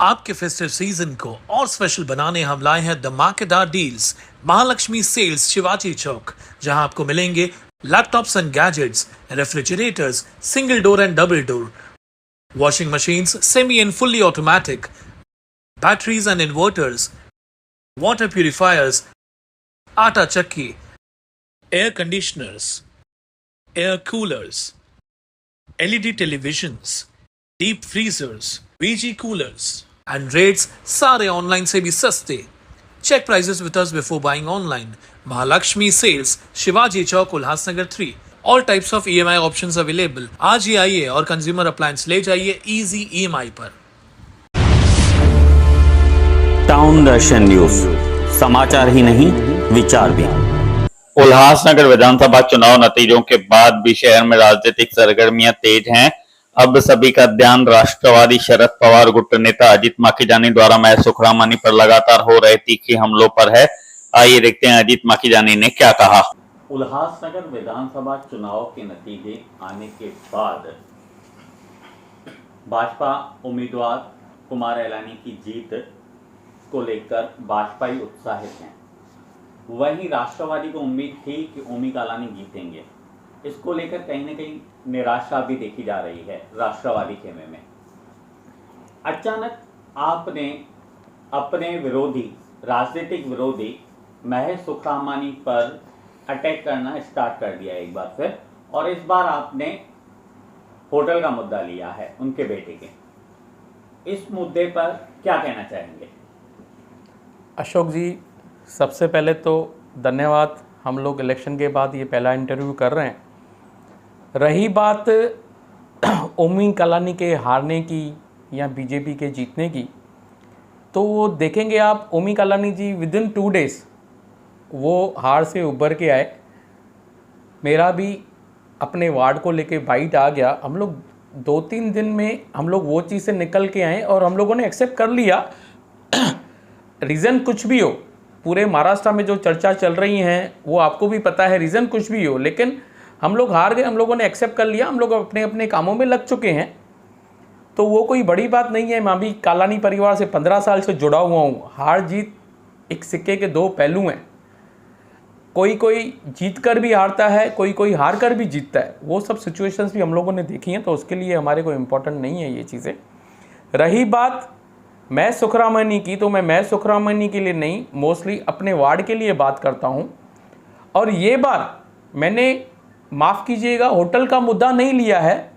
आपके festive season को और स्पेशल बनाने हम लाए हैं धमाकेदार डील्स महालक्ष्मी सेल्स शिवाजी चौक, जहां आपको मिलेंगे laptops and gadgets, refrigerators single door and double door, washing machines semi and fully automatic, batteries and inverters, water purifiers, आटा चक्की, air conditioners, air coolers, LED televisions, deep freezers, VG coolers and rates सारे online से भी सस्ते। Check prices with us before buying online. Mahalakshmi sales Shivaji Chowk Ulhasnagar 3। All types of EMI options available. आज ही आइए और consumer appliance ले जाइए इजी EMI पर। टाउन दर्शन न्यूज, समाचार ही नहीं विचार भी। उल्हासनगर विधानसभा चुनाव नतीजों के बाद भी शहर में राजनीतिक सरगर्मियां तेज हैं। अब सभी का ध्यान राष्ट्रवादी शरद पवार गुट नेता अजीत माखीजानी द्वारा महज सुखरामानी पर लगातार हो रहे तीखे हमलों पर है। आइए देखते हैं अजीत माखीजानी ने क्या कहा। उल्हासनगर विधानसभा चुनाव के नतीजे आने के बाद भाजपा उम्मीदवार कुमार एलानी की जीत को लेकर भाजपाई उत्साहित हैं। वहीं राष्ट्रवादी को उम्मीद थी कि ओमी कालानी जीतेंगे। इसको लेकर कहीं न कहीं निराशा भी देखी जा रही है राष्ट्रवादी खेमे में। अचानक आपने अपने विरोधी, राजनीतिक विरोधी महज सुखरामानी पर अटैक करना स्टार्ट कर दिया एक बार फिर, और इस बार आपने होटल का मुद्दा लिया है उनके बेटे के। इस मुद्दे पर क्या कहना चाहेंगे? अशोक जी, सबसे पहले तो धन्यवाद। हम लोग इलेक्शन के बाद ये पहला इंटरव्यू कर रहे हैं। रही बात ओमी कालानी के हारने की या बीजेपी के जीतने की, तो वो देखेंगे आप, ओमी कालानी जी विदिन 2 डेज़ वो हार से उभर के आए। मेरा भी अपने वार्ड को लेके बाइट आ गया। हम लोग 2-3 दिन में हम लोग वो चीज़ से निकल के आए और हम लोगों ने एक्सेप्ट कर लिया। रीज़न कुछ भी हो, पूरे महाराष्ट्र में जो चर्चा चल रही हैं वो आपको भी पता है, रीज़न कुछ भी हो, लेकिन हम लोग हार गए। हम लोगों ने एक्सेप्ट कर लिया। हम लोग अपने अपने कामों में लग चुके हैं, तो वो कोई बड़ी बात नहीं है। मैं भी कालानी परिवार से 15 साल से जुड़ा हुआ हूँ। हार जीत एक सिक्के के 2 पहलू हैं। कोई कोई जीत कर भी हारता है, कोई कोई हार कर भी जीतता है। वो सब सिचुएशंस भी हम लोगों ने देखी हैं, तो उसके लिए हमारे को इम्पोर्टेंट नहीं है ये चीज़ें। रही बात मैं सुखरामानी की, तो मैं सुखरामानी के लिए नहीं, मोस्टली अपने वार्ड के लिए बात करता हूँ। और ये बार मैंने, माफ़ कीजिएगा, होटल का मुद्दा नहीं लिया है।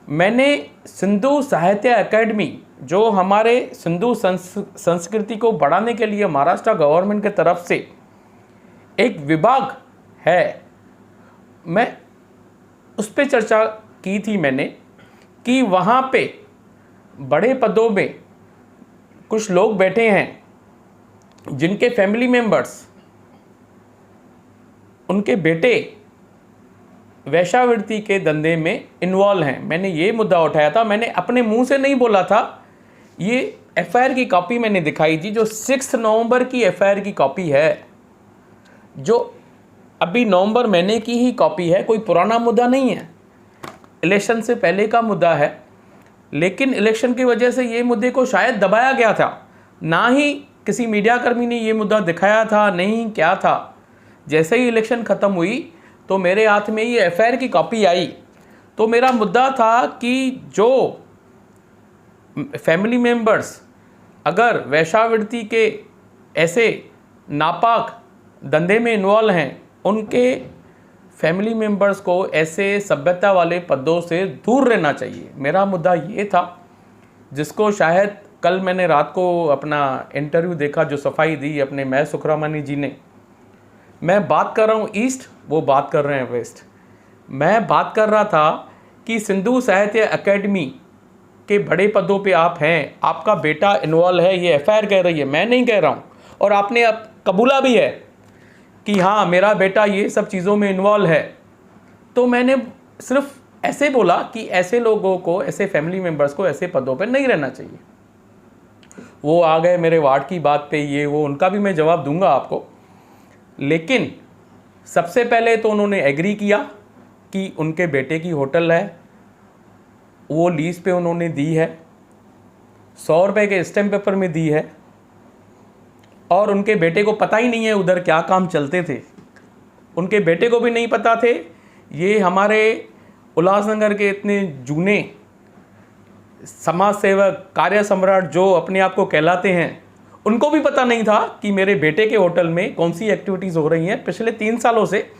मैंने सिंधु साहित्य अकेडमी, जो हमारे सिंधु संस्कृति को बढ़ाने के लिए महाराष्ट्र गवर्नमेंट की तरफ से एक विभाग है, मैं उस पर चर्चा की थी मैंने कि वहाँ पे बड़े पदों में कुछ लोग बैठे हैं जिनके फैमिली मेंबर्स, उनके बेटे वैश्यावृत्ति के धंधे में इन्वॉल्व हैं। मैंने ये मुद्दा उठाया था। मैंने अपने मुंह से नहीं बोला था। ये FIR की कॉपी मैंने दिखाई थी, जो 6 नवंबर की FIR की कॉपी है, जो अभी नवंबर महीने की ही कॉपी है। कोई पुराना मुद्दा नहीं है, इलेक्शन से पहले का मुद्दा है। लेकिन इलेक्शन की वजह से ये मुद्दे को शायद दबाया गया था। ना ही किसी मीडियाकर्मी ने ये मुद्दा दिखाया था, नहीं क्या था। जैसे ही इलेक्शन ख़त्म हुई तो मेरे हाथ में ये FIR की कॉपी आई। तो मेरा मुद्दा था कि जो फैमिली मेंबर्स अगर वैश्यावृत्ति के ऐसे नापाक धंधे में इन्वॉल्व हैं, उनके फैमिली मेंबर्स को ऐसे सभ्यता वाले पदों से दूर रहना चाहिए। मेरा मुद्दा ये था, जिसको शायद कल मैंने रात को अपना इंटरव्यू देखा, जो सफाई दी अपने मैं सुखरामानी जी ने। मैं बात कर रहा हूँ ईस्ट, वो बात कर रहे हैं वेस्ट। मैं बात कर रहा था कि सिंधु साहित्य अकेडमी के बड़े पदों पे आप हैं, आपका बेटा इन्वॉल्व है, ये FIR कह रही है, मैं नहीं कह रहा हूँ। और आपने अब कबूला भी है कि हाँ मेरा बेटा ये सब चीज़ों में इन्वॉल्व है। तो मैंने सिर्फ ऐसे बोला कि ऐसे लोगों को, ऐसे फैमिली मेंबर्स को ऐसे पदों पे नहीं रहना चाहिए। वो आ गए मेरे वार्ड की बात पे, ये वो, उनका भी मैं जवाब दूंगा आपको। लेकिन सबसे पहले तो उन्होंने एग्री किया कि उनके बेटे की होटल है, वो लीज पे उन्होंने दी है। 100 रुपये के स्टैम्प पेपर में दी है और उनके बेटे को पता ही नहीं है उधर क्या काम चलते थे। उनके बेटे को भी नहीं पता थे। ये हमारे उल्लासनगर के इतने जूने समाज सेवक, कार्य सम्राट जो अपने आप को कहलाते हैं, उनको भी पता नहीं था कि मेरे बेटे के होटल में कौन सी एक्टिविटीज़ हो रही हैं पिछले 3 सालों से।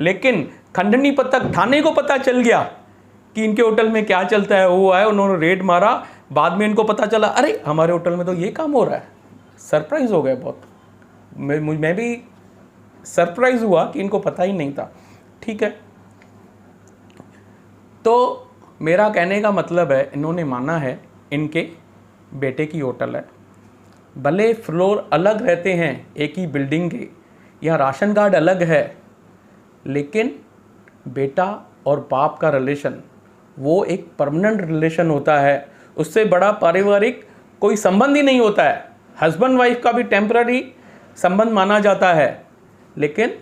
लेकिन खंडनी पथक थाने को पता चल गया कि इनके होटल में क्या चलता है। वो आए, उन्होंने रेड मारा, बाद में इनको पता चला अरे हमारे होटल में तो ये काम हो रहा है। सरप्राइज़ हो गए बहुत। मैं भी सरप्राइज़ हुआ कि इनको पता ही नहीं था। ठीक है, तो मेरा कहने का मतलब है, इन्होंने माना है इनके बेटे की होटल है, भले फ्लोर अलग रहते हैं एक ही बिल्डिंग के, या राशन कार्ड अलग है, लेकिन बेटा और बाप का रिलेशन वो एक परमानेंट रिलेशन होता है। उससे बड़ा पारिवारिक कोई संबंध ही नहीं होता है। हस्बैंड वाइफ का भी टेम्पररी संबंध माना जाता है, लेकिन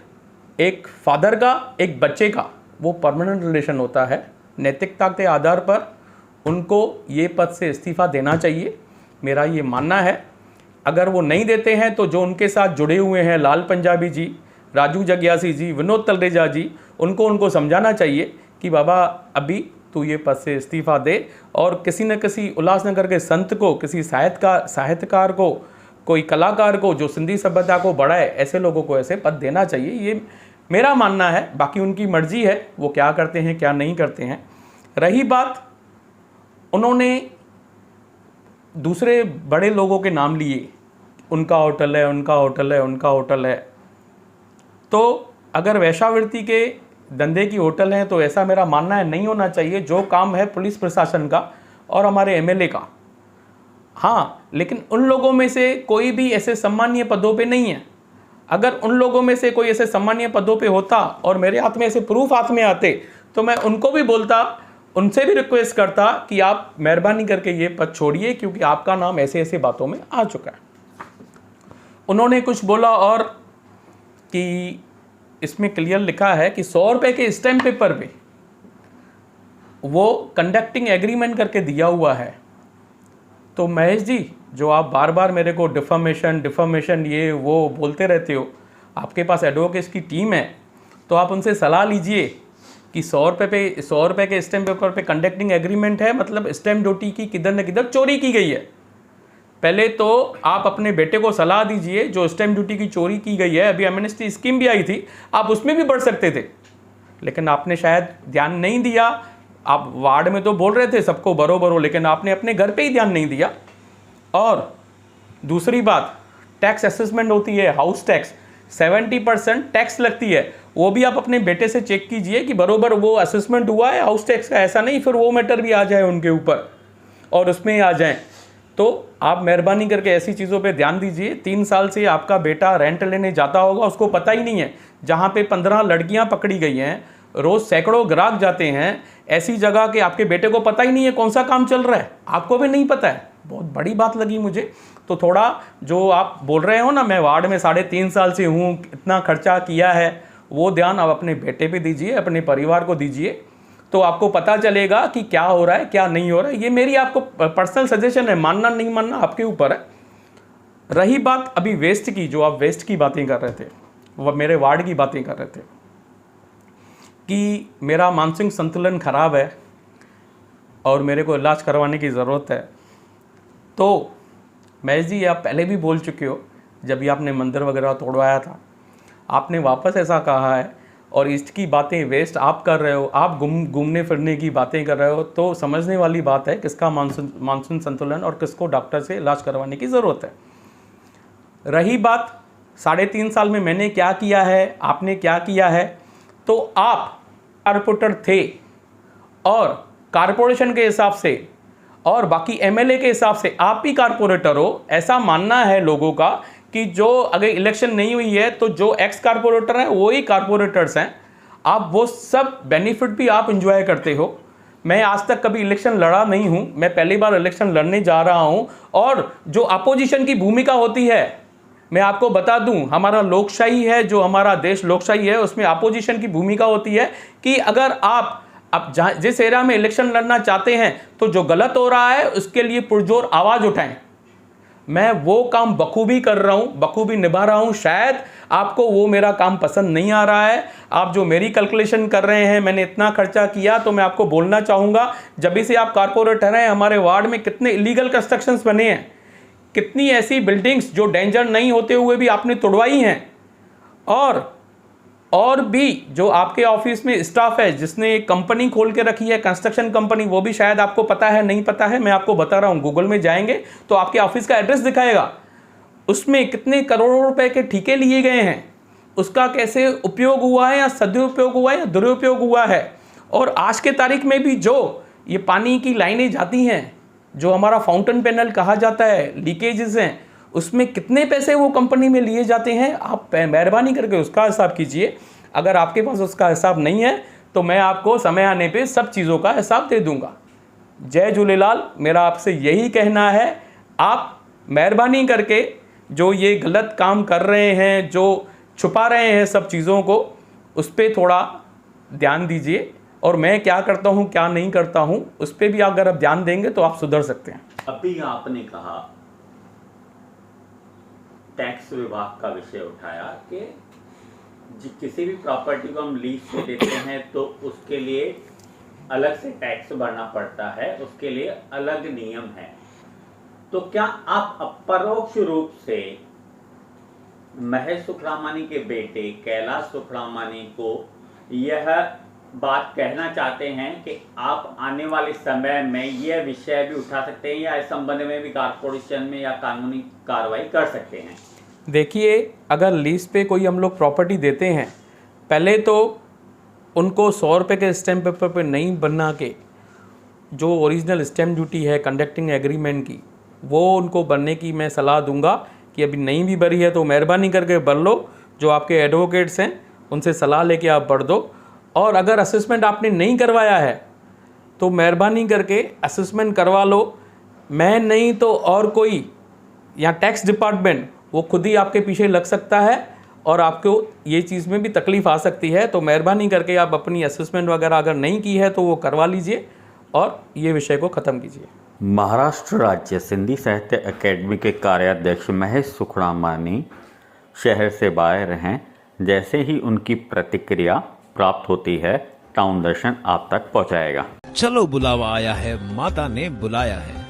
एक फादर का एक बच्चे का वो परमानेंट रिलेशन होता है। नैतिकता के आधार पर उनको ये पद से इस्तीफ़ा देना चाहिए, मेरा ये मानना है। अगर वो नहीं देते हैं तो जो उनके साथ जुड़े हुए हैं, लाल पंजाबी जी, राजू जग्यासी जी, विनोद तलरेजा जी, उनको समझाना चाहिए कि बाबा अभी तू ये पद से इस्तीफ़ा दे और किसी न किसी उल्लासनगर के संत को, किसी साहित्यकार को, कोई कलाकार को जो सिंधी सभ्यता को बढ़ाए, ऐसे लोगों को ऐसे पद देना चाहिए। ये मेरा मानना है। बाकी उनकी मर्जी है, वो क्या करते हैं क्या नहीं करते हैं। रही बात, उन्होंने दूसरे बड़े लोगों के नाम लिए, उनका होटल है, उनका होटल है, उनका होटल है। तो अगर वेश्यावृत्ति के धंधे की होटल है तो ऐसा मेरा मानना है नहीं होना चाहिए। जो काम है पुलिस प्रशासन का और हमारे एमएलए का, हाँ, लेकिन उन लोगों में से कोई भी ऐसे सम्मानीय पदों पे नहीं है। अगर उन लोगों में से कोई ऐसे सम्मानीय पदों पे होता और मेरे हाथ में ऐसे प्रूफ हाथ में आते तो मैं उनको भी बोलता, उनसे भी रिक्वेस्ट करता कि आप मेहरबानी करके ये पद छोड़िए, क्योंकि आपका नाम ऐसे ऐसे बातों में आ चुका है। उन्होंने कुछ बोला और कि इसमें क्लियर लिखा है कि 100 रुपये के स्टैम्प पेपर पे वो कंडक्टिंग एग्रीमेंट करके दिया हुआ है। तो महेश जी, जो आप बार बार मेरे को डिफॉर्मेशन ये वो बोलते रहते हो, आपके पास एडवोकेट्स की टीम है, तो आप उनसे सलाह लीजिए कि 100 रुपये के स्टैम्प पेपर पे कंडक्टिंग एग्रीमेंट है, मतलब स्टैम्प ड्यूटी की किधर न किधर चोरी की गई है। पहले तो आप अपने बेटे को सलाह दीजिए, जो स्टैम्प ड्यूटी की चोरी की गई है, अभी एमनेस्टी स्कीम भी आई थी, आप उसमें भी बढ़ सकते थे, लेकिन आपने शायद ध्यान नहीं दिया। आप वार्ड में तो बोल रहे थे सबको बरो, लेकिन आपने अपने घर पे ही ध्यान नहीं दिया। और दूसरी बात, टैक्स असेसमेंट होती है, हाउस टैक्स 70% टैक्स लगती है, वो भी आप अपने बेटे से चेक कीजिए कि बरोबर वो असेसमेंट हुआ है हाउस टैक्स का। ऐसा नहीं फिर वो मैटर भी आ जाए उनके ऊपर और उसमें आ जाए। तो आप मेहरबानी करके ऐसी चीज़ों पे ध्यान दीजिए। 3 साल से आपका बेटा रेंट लेने जाता होगा, उसको पता ही नहीं है, जहाँ पे 15 लड़कियाँ पकड़ी गई हैं, रोज़ सैकड़ों ग्राहक जाते हैं, ऐसी जगह के आपके बेटे को पता ही नहीं है कौन सा काम चल रहा है, आपको भी नहीं पता है। बहुत बड़ी बात लगी मुझे। तो थोड़ा जो आप बोल रहे हो ना, मैं वार्ड में 3.5 साल से हूँ, इतना खर्चा किया है, वो ध्यान आप अपने बेटे पे दीजिए, अपने परिवार को दीजिए, तो आपको पता चलेगा कि क्या हो रहा है क्या नहीं हो रहा है। ये मेरी आपको पर्सनल सजेशन है, मानना नहीं मानना आपके ऊपर है। रही बात अभी वेस्ट की, जो आप वेस्ट की बातें कर रहे थे, वह मेरे वार्ड की बातें कर रहे थे कि मेरा मानसिक संतुलन खराब है और मेरे को इलाज करवाने की ज़रूरत है। तो महेश जी, आप पहले भी बोल चुके हो, जब भी आपने मंदिर वगैरह तोड़वाया था, आपने वापस ऐसा कहा है, और ईस्ट की बातें वेस्ट आप कर रहे हो, आप घूमने फिरने की बातें कर रहे हो। तो समझने वाली बात है किसका मानसून संतुलन और किसको डॉक्टर से इलाज करवाने की ज़रूरत है। रही बात 3.5 साल में मैंने क्या किया है, आपने क्या किया है, तो आप कारपोरेटर थे और कारपोरेशन के हिसाब से और बाकी एमएलए के हिसाब से आप भी कारपोरेटर हो। ऐसा मानना है लोगों का कि जो अगर इलेक्शन नहीं हुई है तो जो एक्स कारपोरेटर हैं वो ही कारपोरेटर्स हैं, आप वो सब बेनिफिट भी आप इंजॉय करते हो। मैं आज तक कभी इलेक्शन लड़ा नहीं हूं, मैं पहली बार इलेक्शन लड़ने जा रहा हूं। और जो अपोजिशन की भूमिका होती है, मैं आपको बता दूं, हमारा लोकशाही है, जो हमारा देश लोकशाही है, उसमें अपोजिशन की भूमिका होती है कि अगर आप अब जहाँ जिस एरिया में इलेक्शन लड़ना चाहते हैं तो जो गलत हो रहा है उसके लिए पुरजोर आवाज़ उठाएं। मैं वो काम बखूबी कर रहा हूँ, बखूबी निभा रहा हूँ। शायद आपको वो मेरा काम पसंद नहीं आ रहा है। आप जो मेरी कैलकुलेशन कर रहे हैं, मैंने इतना खर्चा किया, तो मैं आपको बोलना चाहूँगा, जब भी से आप कारपोरेटर हैं, हमारे वार्ड में कितने इलीगल कंस्ट्रक्शंस बने हैं, कितनी ऐसी बिल्डिंग्स जो डेंजर नहीं होते हुए भी आपने तोड़वाई हैं। और भी जो आपके ऑफिस में स्टाफ है जिसने एक कंपनी खोल के रखी है, कंस्ट्रक्शन कंपनी, वो भी शायद आपको पता है, नहीं पता है, मैं आपको बता रहा हूँ। गूगल में जाएंगे तो आपके ऑफिस का एड्रेस दिखाएगा, उसमें कितने करोड़ों रुपए के ठेके लिए गए हैं, उसका कैसे उपयोग हुआ है या सदुपयोग हुआ है या दुरुपयोग हुआ है। और आज के तारीख में भी जो ये पानी की लाइनें जाती हैं, जो हमारा फाउंटेन पैनल कहा जाता है, लीकेजेस हैं, उसमें कितने पैसे वो कंपनी में लिए जाते हैं, आप मेहरबानी करके उसका हिसाब कीजिए। अगर आपके पास उसका हिसाब नहीं है तो मैं आपको समय आने पे सब चीज़ों का हिसाब दे दूंगा। जय झूलेलाल। मेरा आपसे यही कहना है, आप मेहरबानी करके जो ये गलत काम कर रहे हैं, जो छुपा रहे हैं सब चीज़ों को, उस पर थोड़ा ध्यान दीजिए। और मैं क्या करता हूँ क्या नहीं करता हूँ उस पर भी अगर आप ध्यान देंगे तो आप सुधर सकते हैं। अभी आपने कहा, टैक्स विभाग का विषय उठाया कि किसी भी प्रॉपर्टी को हम लीज पे देते हैं तो उसके लिए अलग से टैक्स भरना पड़ता है, उसके लिए अलग नियम है। तो क्या आप अपरोक्ष रूप से महेश सुखरामानी के बेटे कैलाश सुखरामानी को यह बात कहना चाहते हैं कि आप आने वाले समय में यह विषय भी उठा सकते हैं या इस संबंध में भी कारपोरेशन में या कानूनी कार्रवाई कर सकते हैं? देखिए, अगर लीज पे कोई हम लोग प्रॉपर्टी देते हैं, पहले तो उनको 100 रुपये के स्टैम्प पेपर पे नहीं बना के जो ओरिजिनल स्टैम्प ड्यूटी है कंडक्टिंग एग्रीमेंट की, वो उनको भरने की मैं सलाह दूंगा कि अभी नहीं भी भरी है तो मेहरबानी करके भर लो। जो आपके एडवोकेट्स हैं उनसे सलाह लेके आप भर दो। और अगर असेसमेंट आपने नहीं करवाया है तो मेहरबानी करके असेसमेंट करवा लो। मैं नहीं तो और कोई, या टैक्स डिपार्टमेंट, वो खुद ही आपके पीछे लग सकता है और आपको ये चीज़ में भी तकलीफ़ आ सकती है। तो मेहरबानी करके आप अपनी असेसमेंट वगैरह अगर नहीं की है तो वो करवा लीजिए और ये विषय को ख़त्म कीजिए। महाराष्ट्र राज्य सिंधी साहित्य अकेडमी के कार्याध्यक्ष महेश सुखरामानी शहर से बाहर हैं। जैसे ही उनकी प्रतिक्रिया प्राप्त होती है, टाउन दर्शन आप तक पहुंचाएगा। चलो बुलावा आया है, माता ने बुलाया है।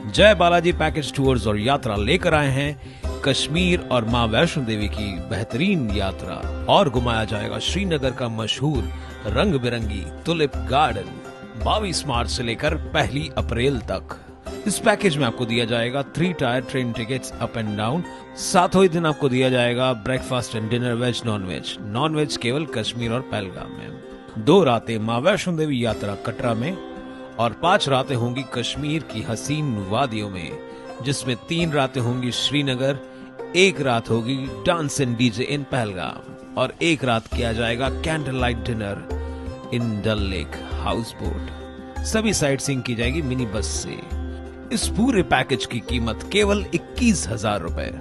जय बालाजी पैकेज टूर्स और यात्रा लेकर आए हैं कश्मीर और मां वैष्णो देवी की बेहतरीन यात्रा। और घुमाया जाएगा श्रीनगर का मशहूर रंग बिरंगी टुलिप गार्डन 22 मार्च से लेकर 1 अप्रैल तक। इस पैकेज में आपको दिया जाएगा 3 tier train tickets up and down. सातों ही दिन आपको दिया जाएगा breakfast and dinner, veg non veg केवल कश्मीर और पहलगाम में। 2 रातें मां वैष्णो देवी यात्रा कटरा में और 5 रातें होंगी कश्मीर की हसीन वादियों में, जिसमें 3 रातें होंगी श्रीनगर, 1 रात होगी dance and DJ in Pahalgam और 1 रात किया जाएगा candle light dinner in Dal lake house boat. सभी साइट सीइंग की जाएगी मिनी बस से। इस पूरे पैकेज की कीमत केवल 21,000 रुपए।